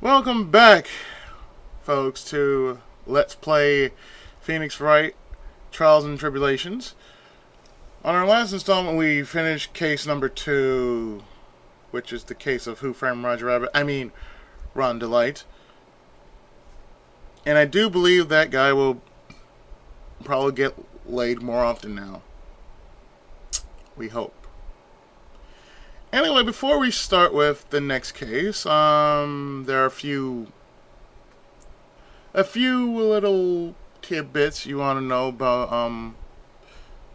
Welcome back, folks, to Let's Play Phoenix Wright Trials and Tribulations. On our last installment, we finished case number 2, which is the case of Who Framed Roger Rabbit. Ron DeLite. And I do believe that guy will probably get laid more often now. We hope. Anyway, before we start with the next case, there are a few little tidbits you want to know about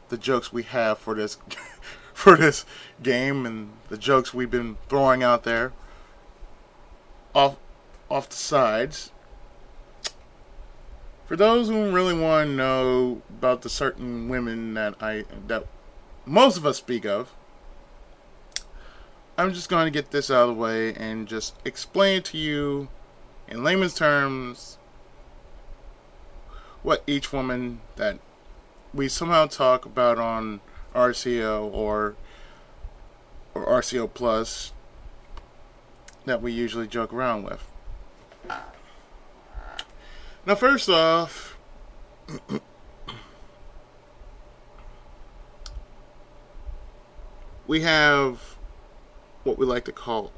the jokes we have for this for this game and the jokes we've been throwing out there off the sides. For those who really want to know about the certain women that most of us speak of, I'm just going to get this out of the way and just explain to you in layman's terms what each woman that we somehow talk about on RCO or RCO Plus that we usually joke around with. Now, first off, we have what we like to call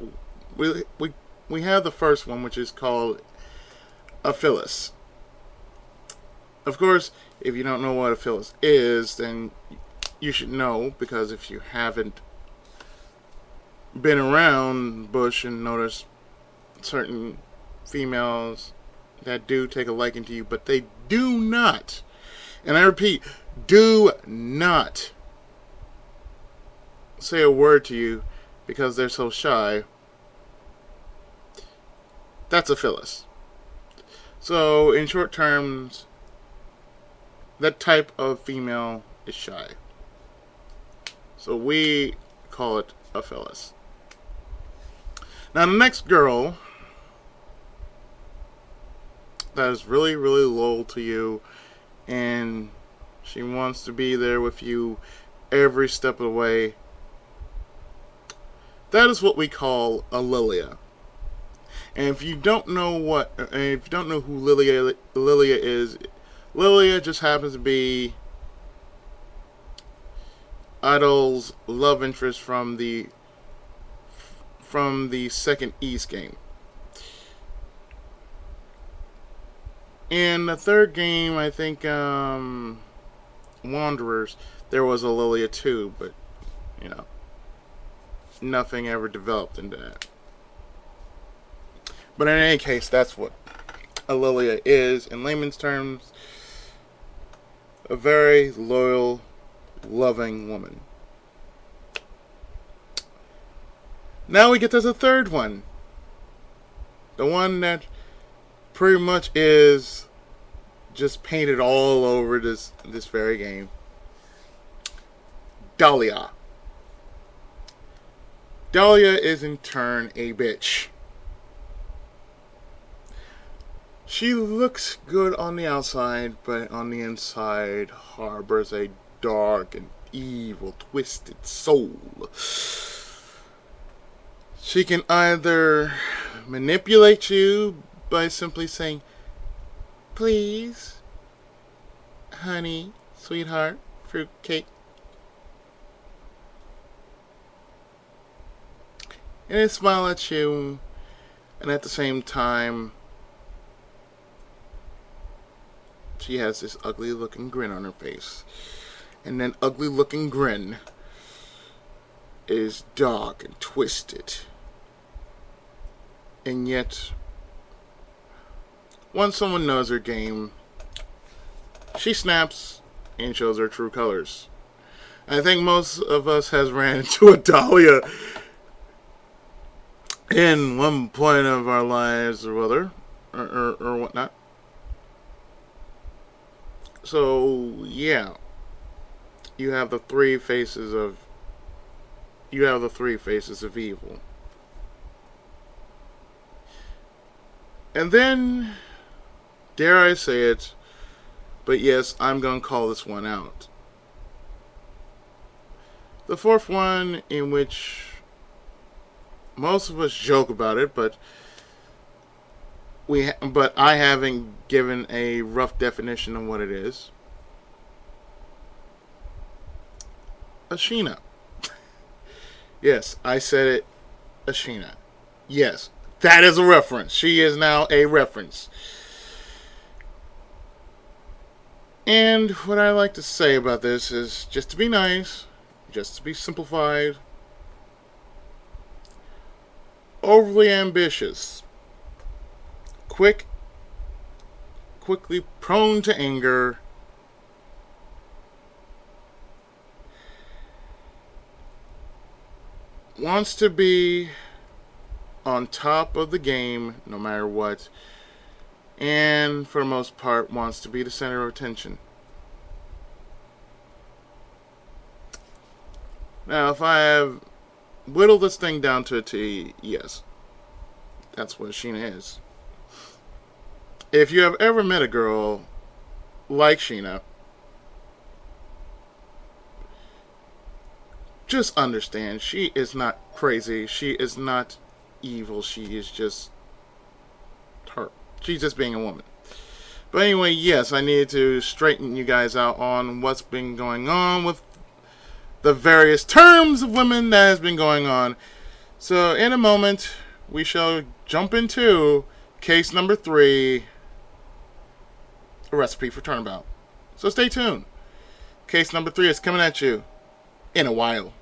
we have the first one, which is called a Phyllis. Of course, if you don't know what a Phyllis is, then you should know, because if you haven't been around Bush and noticed certain females that do take a liking to you, but they do not, and I repeat, do not say a word to you because they're so shy, that's a Phyllis. So, in short terms, that type of female is shy. So we call it a Phyllis. Now, the next girl that is really, really loyal to you, and she wants to be there with you every step of the way, that is what we call a Lilia. And if you don't know who Lilia is, Lilia just happens to be Idol's love interest from the second East game. In the third game, I think Wanderers, there was a Lilia too, but nothing ever developed into that. But in any case, that's what a Lilia is. In layman's terms, a very loyal, loving woman. Now we get to the third one. The one that pretty much is just painted all over this very game. Dahlia. Dahlia is in turn a bitch. She looks good on the outside, but on the inside harbors a dark and evil, twisted soul. She can either manipulate you by simply saying, "Please, honey, sweetheart, fruitcake," and then smile at you, and at the same time, she has this ugly looking grin on her face. And that ugly looking grin is dark and twisted. And yet, once someone knows her game, she snaps and shows her true colors. I think most of us has ran into a Dahlia in one point of our lives or other, or whatnot. So, yeah. You have the three faces of evil. And then, dare I say it, but yes, I'm going to call this one out. The fourth one, in which most of us joke about it, but but I haven't given a rough definition of what it is. Ashina. Yes, I said it. Ashina. Yes, that is a reference. She is now a reference. And what I like to say about this is just to be nice, just to be simplified, overly ambitious, quickly prone to anger, wants to be on top of the game no matter what, and for the most part wants to be the center of attention. Now, if I have whittled this thing down to a T, yes, that's what Sheena is. If you have ever met a girl like Sheena, just understand she is not crazy. She is not evil. She is just her. She's just being a woman. But anyway, yes, I needed to straighten you guys out on what's been going on with the various terms of women that has been going on. So in a moment, we shall jump into case number 3, a recipe for turnabout. So stay tuned. Case number 3 is coming at you in a while.